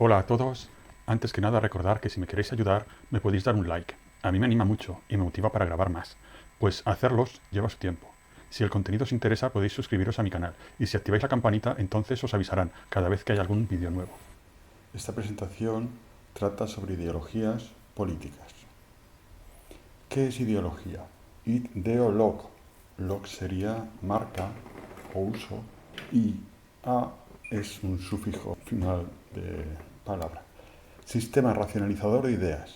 Hola a todos. Antes que nada recordar que si me queréis ayudar me podéis dar un like. A mí me anima mucho y me motiva para grabar más. Pues hacerlos lleva su tiempo. Si el contenido os interesa podéis suscribiros a mi canal y si activáis la campanita entonces os avisarán cada vez que haya algún vídeo nuevo. Esta presentación trata sobre ideologías políticas. ¿Qué es ideología? Ideolog. Log sería marca o uso y a es un sufijo final de palabra. Sistema racionalizador de ideas.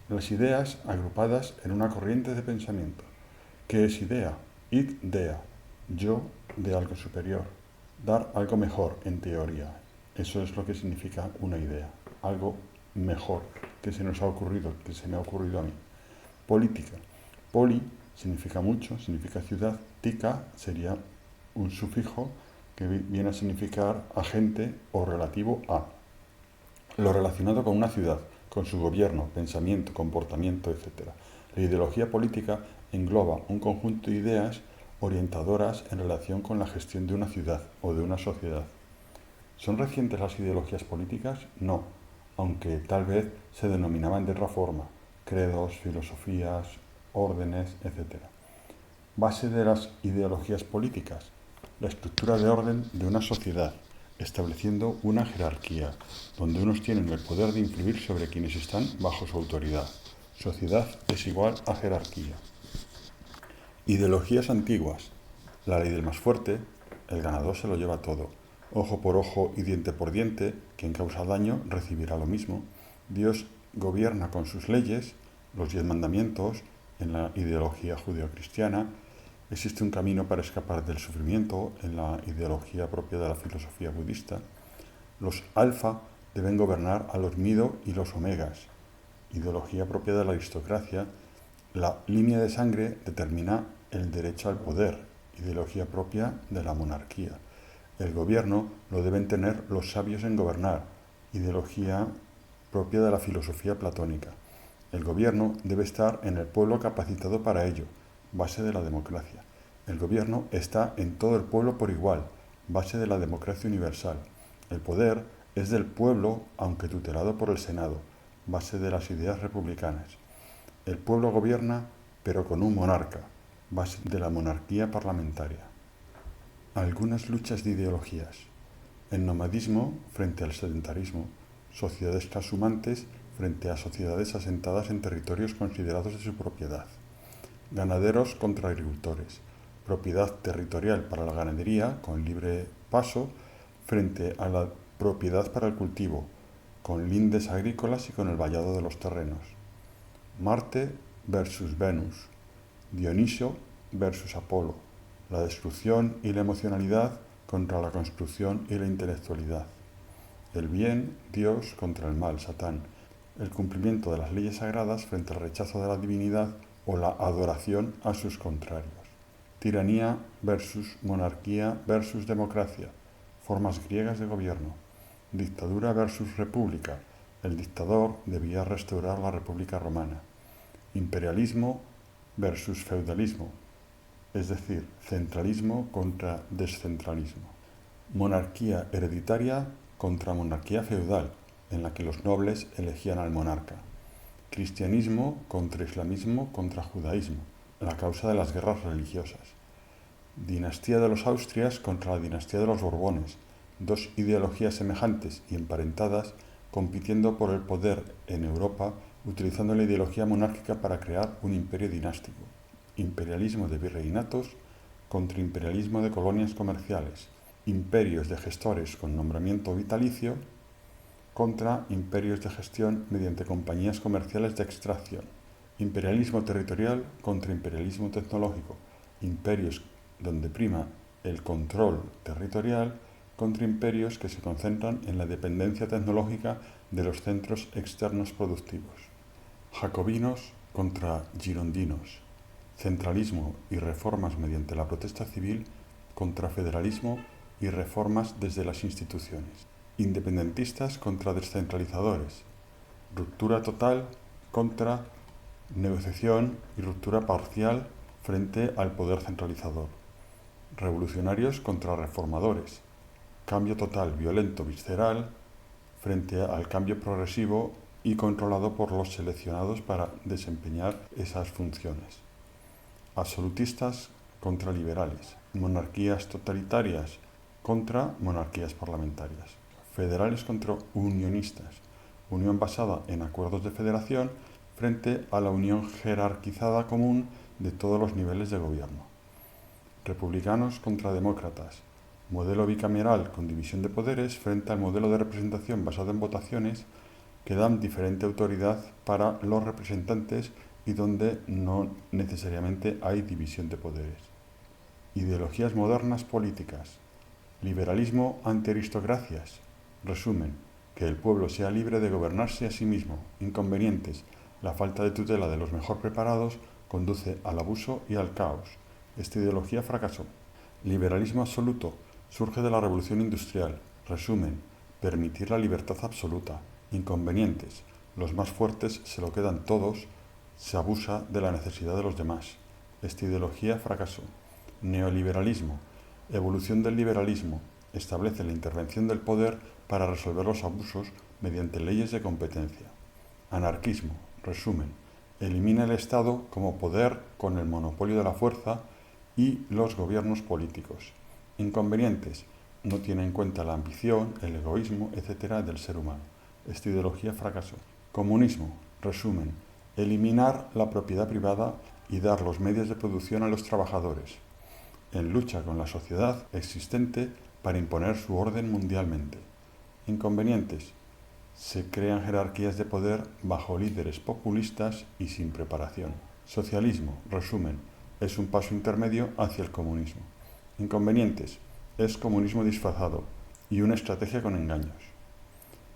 Las ideas agrupadas en una corriente de pensamiento. ¿Qué es idea? Idea. Yo de algo superior. Dar algo mejor en teoría. Eso es lo que significa una idea. Algo mejor que se nos ha ocurrido, que se me ha ocurrido a mí. Política. Poli significa mucho, significa ciudad. Tica sería un sufijo que viene a significar agente o relativo a. Lo relacionado con una ciudad, con su gobierno, pensamiento, comportamiento, etc. La ideología política engloba un conjunto de ideas orientadoras en relación con la gestión de una ciudad o de una sociedad. ¿Son recientes las ideologías políticas? No, aunque tal vez se denominaban de otra forma, credos, filosofías, órdenes, etc. Base de las ideologías políticas, la estructura de orden de una sociedad, estableciendo una jerarquía, donde unos tienen el poder de influir sobre quienes están bajo su autoridad. Sociedad es igual a jerarquía. Ideologías antiguas, la ley del más fuerte, el ganador se lo lleva todo. Ojo por ojo y diente por diente, quien causa daño recibirá lo mismo. Dios gobierna con sus leyes, los 10 mandamientos, en la ideología judeocristiana. Existe un camino para escapar del sufrimiento en la ideología propia de la filosofía budista. Los alfa deben gobernar a los mido y los omegas, ideología propia de la aristocracia. La línea de sangre determina el derecho al poder, ideología propia de la monarquía. El gobierno lo deben tener los sabios en gobernar, ideología propia de la filosofía platónica. El gobierno debe estar en el pueblo capacitado para ello, base de la democracia. El gobierno está en todo el pueblo por igual, base de la democracia universal. El poder es del pueblo, aunque tutelado por el Senado, base de las ideas republicanas. El pueblo gobierna, pero con un monarca, base de la monarquía parlamentaria. Algunas luchas de ideologías. El nomadismo frente al sedentarismo, sociedades trashumantes frente a sociedades asentadas en territorios considerados de su propiedad. Ganaderos contra agricultores, propiedad territorial para la ganadería con libre paso frente a la propiedad para el cultivo, con lindes agrícolas y con el vallado de los terrenos. Marte versus Venus, Dioniso versus Apolo, la destrucción y la emocionalidad contra la construcción y la intelectualidad. El bien, Dios, contra el mal, Satán. El cumplimiento de las leyes sagradas frente al rechazo de la divinidad o la adoración a sus contrarios. Tiranía versus monarquía versus democracia, formas griegas de gobierno. Dictadura versus república. El dictador debía restaurar la República Romana. Imperialismo versus feudalismo, es decir, centralismo contra descentralismo. Monarquía hereditaria contra monarquía feudal, en la que los nobles elegían al monarca. Cristianismo contra islamismo contra judaísmo, la causa de las guerras religiosas. Dinastía de los Austrias contra la dinastía de los Borbones, dos ideologías semejantes y emparentadas compitiendo por el poder en Europa utilizando la ideología monárquica para crear un imperio dinástico. Imperialismo de virreinatos contra imperialismo de colonias comerciales. Imperios de gestores con nombramiento vitalicio contra imperios de gestión mediante compañías comerciales de extracción. Imperialismo territorial contra imperialismo tecnológico. Imperios donde prima el control territorial contra imperios que se concentran en la dependencia tecnológica de los centros externos productivos. Jacobinos contra girondinos. Centralismo y reformas mediante la protesta civil contra federalismo y reformas desde las instituciones. Independentistas contra descentralizadores. Ruptura total contra negociación y ruptura parcial frente al poder centralizador. Revolucionarios contra reformadores. Cambio total, violento, visceral frente al cambio progresivo y controlado por los seleccionados para desempeñar esas funciones. Absolutistas contra liberales, monarquías totalitarias contra monarquías parlamentarias, federales contra unionistas, unión basada en acuerdos de federación frente a la unión jerarquizada común de todos los niveles de gobierno, republicanos contra demócratas, modelo bicameral con división de poderes frente al modelo de representación basado en votaciones que dan diferente autoridad para los representantes y donde no necesariamente hay división de poderes. Ideologías modernas políticas. Liberalismo ante aristocracias. Resumen, que el pueblo sea libre de gobernarse a sí mismo. Inconvenientes. La falta de tutela de los mejor preparados conduce al abuso y al caos. Esta ideología fracasó. Liberalismo absoluto. Surge de la revolución industrial. Resumen, permitir la libertad absoluta. Inconvenientes. Los más fuertes se lo quedan todos, se abusa de la necesidad de los demás. Esta ideología fracasó. Neoliberalismo. Evolución del liberalismo. Establece la intervención del poder para resolver los abusos mediante leyes de competencia. Anarquismo. Resumen. Elimina el Estado como poder con el monopolio de la fuerza y los gobiernos políticos. Inconvenientes. No tiene en cuenta la ambición, el egoísmo, etc. del ser humano. Esta ideología fracasó. Comunismo. Resumen. Eliminar la propiedad privada y dar los medios de producción a los trabajadores, en lucha con la sociedad existente para imponer su orden mundialmente. Inconvenientes. Se crean jerarquías de poder bajo líderes populistas y sin preparación. Socialismo, resumen, es un paso intermedio hacia el comunismo. Inconvenientes. Es comunismo disfrazado y una estrategia con engaños.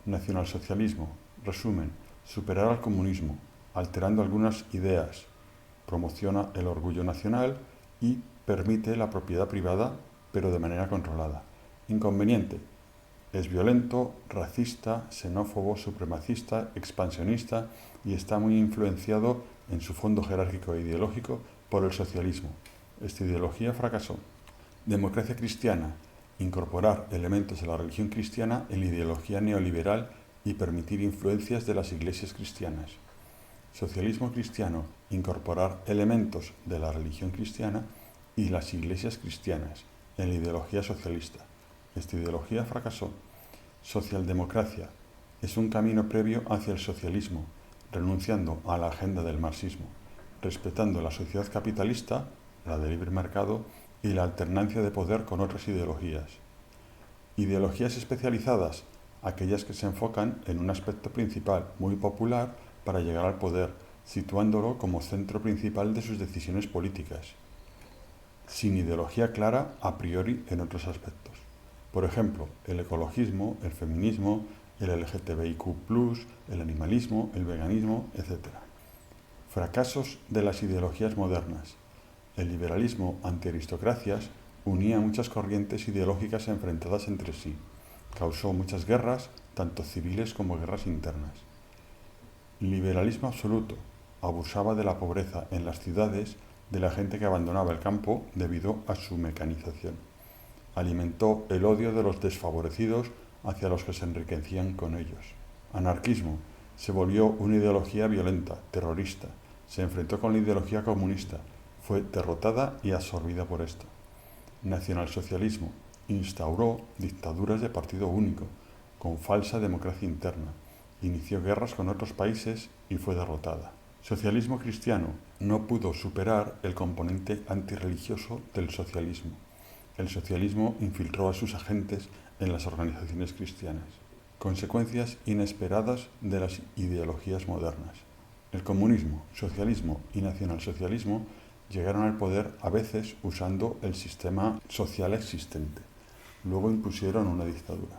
Nacionalsocialismo, resumen, superar al comunismo, alterando algunas ideas, promociona el orgullo nacional y permite la propiedad privada, pero de manera controlada. Inconveniente. Es violento, racista, xenófobo, supremacista, expansionista y está muy influenciado en su fondo jerárquico e ideológico por el socialismo. Esta ideología fracasó. Democracia cristiana. Incorporar elementos de la religión cristiana en la ideología neoliberal y permitir influencias de las iglesias cristianas. Socialismo cristiano. Incorporar elementos de la religión cristiana y las iglesias cristianas en la ideología socialista. Esta ideología fracasó. Socialdemocracia. Es un camino previo hacia el socialismo, renunciando a la agenda del marxismo, respetando la sociedad capitalista, la de libre mercado y la alternancia de poder con otras ideologías. Ideologías especializadas, aquellas que se enfocan en un aspecto principal muy popular para llegar al poder, situándolo como centro principal de sus decisiones políticas, sin ideología clara a priori en otros aspectos. Por ejemplo, el ecologismo, el feminismo, el LGTBIQ+, el animalismo, el veganismo, etc. Fracasos de las ideologías modernas. El liberalismo antiaristocracias unía muchas corrientes ideológicas enfrentadas entre sí. Causó muchas guerras, tanto civiles como guerras internas. Liberalismo absoluto. Abusaba de la pobreza en las ciudades, de la gente que abandonaba el campo debido a su mecanización. Alimentó el odio de los desfavorecidos hacia los que se enriquecían con ellos. Anarquismo. Se volvió una ideología violenta, terrorista. Se enfrentó con la ideología comunista. Fue derrotada y absorbida por esta. Nacionalsocialismo. Instauró dictaduras de partido único, con falsa democracia interna. Inició guerras con otros países y fue derrotada. Socialismo cristiano. No pudo superar el componente antirreligioso del socialismo. El socialismo infiltró a sus agentes en las organizaciones cristianas. Consecuencias inesperadas de las ideologías modernas. El comunismo, socialismo y nacionalsocialismo llegaron al poder a veces usando el sistema social existente. Luego impusieron una dictadura.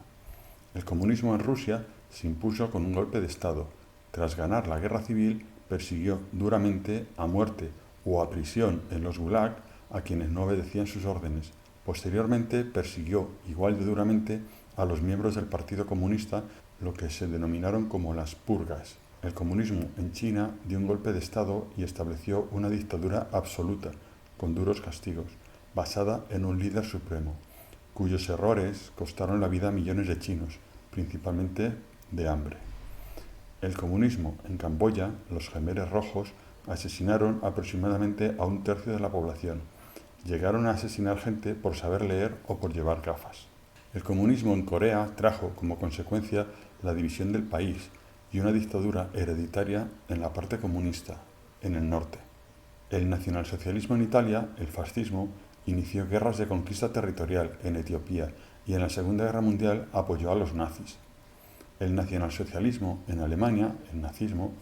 El comunismo en Rusia se impuso con un golpe de Estado. Tras ganar la guerra civil, persiguió duramente a muerte o a prisión en los gulag a quienes no obedecían sus órdenes. Posteriormente persiguió igual de duramente a los miembros del Partido Comunista, lo que se denominaron como las purgas. El comunismo en China dio un golpe de Estado y estableció una dictadura absoluta, con duros castigos, basada en un líder supremo, cuyos errores costaron la vida a millones de chinos, principalmente de hambre. El comunismo en Camboya, los Khmeres rojos, asesinaron aproximadamente a 1/3 de la población. Llegaron a asesinar gente por saber leer o por llevar gafas. El comunismo en Corea trajo como consecuencia la división del país y una dictadura hereditaria en la parte comunista, en el norte. El nacionalsocialismo en Italia, el fascismo, inició guerras de conquista territorial en Etiopía y en la Segunda Guerra Mundial apoyó a los nazis. El nacionalsocialismo en Alemania, el nazismo,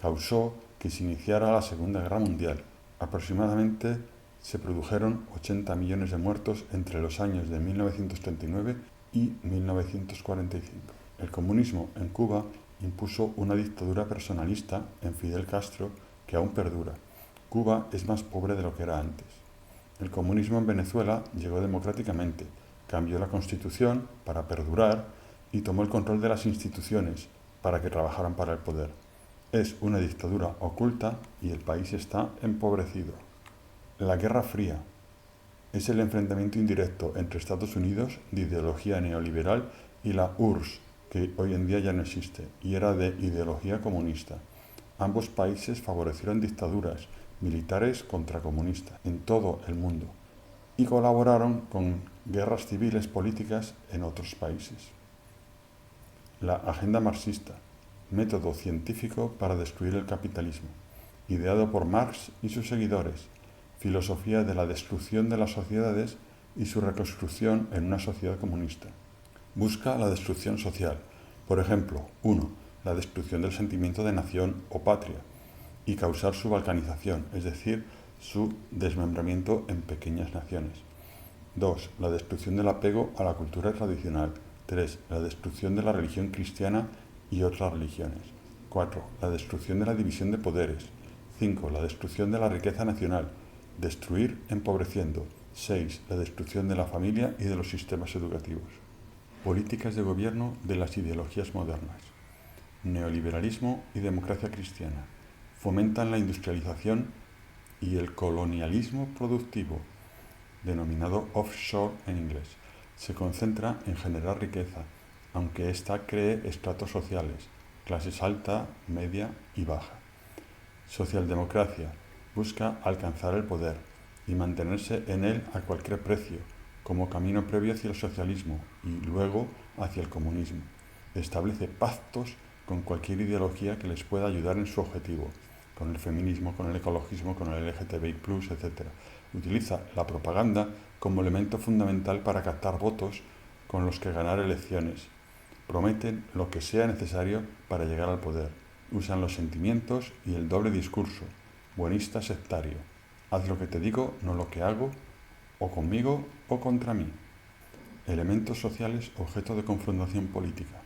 causó que se iniciara la Segunda Guerra Mundial. Aproximadamente se produjeron 80 millones de muertos entre los años de 1939 y 1945. El comunismo en Cuba impuso una dictadura personalista en Fidel Castro que aún perdura. Cuba es más pobre de lo que era antes. El comunismo en Venezuela llegó democráticamente, cambió la constitución para perdurar y tomó el control de las instituciones para que trabajaran para el poder. Es una dictadura oculta y el país está empobrecido. La Guerra Fría es el enfrentamiento indirecto entre Estados Unidos, de ideología neoliberal, y la URSS, que hoy en día ya no existe, y era de ideología comunista. Ambos países favorecieron dictaduras militares contra comunistas en todo el mundo y colaboraron con guerras civiles políticas en otros países. La agenda marxista, método científico para destruir el capitalismo, ideado por Marx y sus seguidores, filosofía de la destrucción de las sociedades y su reconstrucción en una sociedad comunista. Busca la destrucción social, por ejemplo, 1. La destrucción del sentimiento de nación o patria, y causar su balcanización, es decir, su desmembramiento en pequeñas naciones. 2. La destrucción del apego a la cultura tradicional. 3. La destrucción de la religión cristiana y otras religiones. 4. La destrucción de la división de poderes. 5. La destrucción de la riqueza nacional. Destruir empobreciendo. 6. La destrucción de la familia y de los sistemas educativos. Políticas de gobierno de las ideologías modernas. Neoliberalismo y democracia cristiana. Fomentan la industrialización y el colonialismo productivo, denominado offshore en inglés. Se concentra en generar riqueza, aunque ésta cree estratos sociales, clases alta, media y baja. Socialdemocracia busca alcanzar el poder y mantenerse en él a cualquier precio, como camino previo hacia el socialismo y luego hacia el comunismo. Establece pactos con cualquier ideología que les pueda ayudar en su objetivo, con el feminismo, con el ecologismo, con el LGTBI+, etc. Utiliza la propaganda como elemento fundamental para captar votos con los que ganar elecciones. Prometen lo que sea necesario para llegar al poder. Usan los sentimientos y el doble discurso, buenista sectario. Haz lo que te digo, no lo que hago, o conmigo o contra mí. Elementos sociales objeto de confrontación política.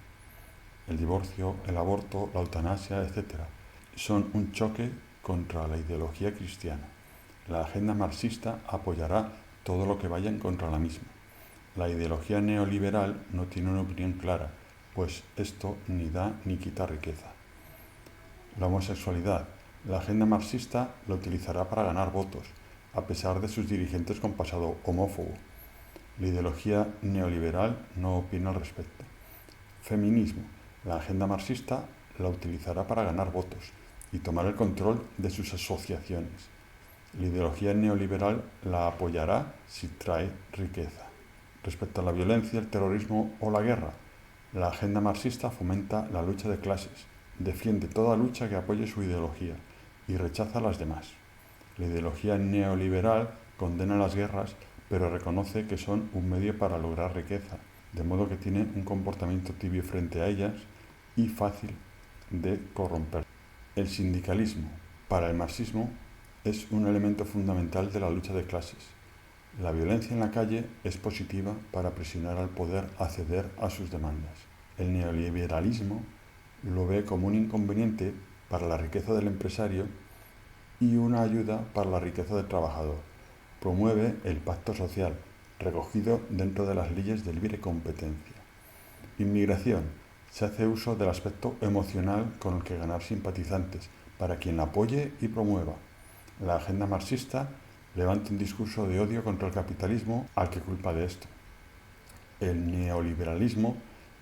El divorcio, el aborto, la eutanasia, etc. son un choque contra la ideología cristiana. La agenda marxista apoyará todo lo que vaya en contra la misma. La ideología neoliberal no tiene una opinión clara, pues esto ni da ni quita riqueza. La homosexualidad. La agenda marxista la utilizará para ganar votos, a pesar de sus dirigentes con pasado homófobo. La ideología neoliberal no opina al respecto. Feminismo. La agenda marxista la utilizará para ganar votos y tomar el control de sus asociaciones. La ideología neoliberal la apoyará si trae riqueza. Respecto a la violencia, el terrorismo o la guerra, la agenda marxista fomenta la lucha de clases, defiende toda lucha que apoye su ideología y rechaza las demás. La ideología neoliberal condena las guerras, pero reconoce que son un medio para lograr riqueza, de modo que tiene un comportamiento tibio frente a ellas y fácil de corromper. El sindicalismo, para el marxismo, es un elemento fundamental de la lucha de clases. La violencia en la calle es positiva para presionar al poder a ceder a sus demandas. El neoliberalismo lo ve como un inconveniente para la riqueza del empresario y una ayuda para la riqueza del trabajador. Promueve el pacto social, recogido dentro de las leyes de libre competencia. Inmigración. Se hace uso del aspecto emocional con el que ganar simpatizantes, para quien la apoye y promueva. La agenda marxista levanta un discurso de odio contra el capitalismo al que culpa de esto. El neoliberalismo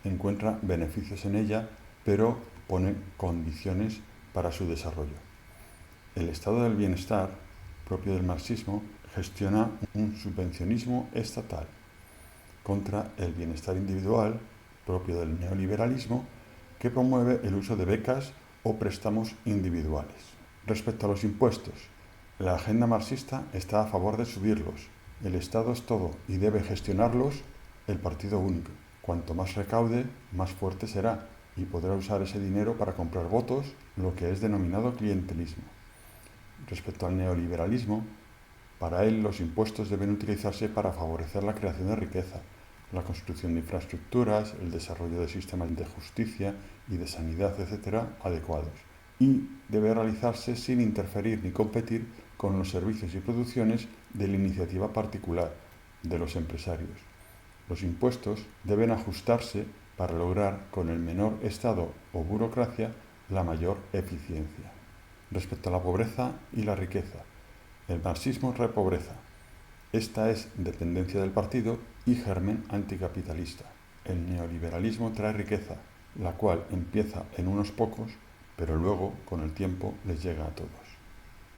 encuentra beneficios en ella pero pone condiciones para su desarrollo. El estado del bienestar, propio del marxismo, gestiona un subvencionismo estatal contra el bienestar individual, propio del neoliberalismo, que promueve el uso de becas o préstamos individuales. Respecto a los impuestos, la agenda marxista está a favor de subirlos. El Estado es todo y debe gestionarlos el partido único. Cuanto más recaude, más fuerte será y podrá usar ese dinero para comprar votos, lo que es denominado clientelismo. Respecto al neoliberalismo, para él los impuestos deben utilizarse para favorecer la creación de riqueza, la construcción de infraestructuras, el desarrollo de sistemas de justicia y de sanidad, etc., adecuados. Y debe realizarse sin interferir ni competir con los servicios y producciones de la iniciativa particular, de los empresarios. Los impuestos deben ajustarse para lograr con el menor Estado o burocracia la mayor eficiencia. Respecto a la pobreza y la riqueza, el marxismo repobreza. Esta es dependencia del partido y germen anticapitalista. El neoliberalismo trae riqueza, la cual empieza en unos pocos, pero luego, con el tiempo, les llega a todos.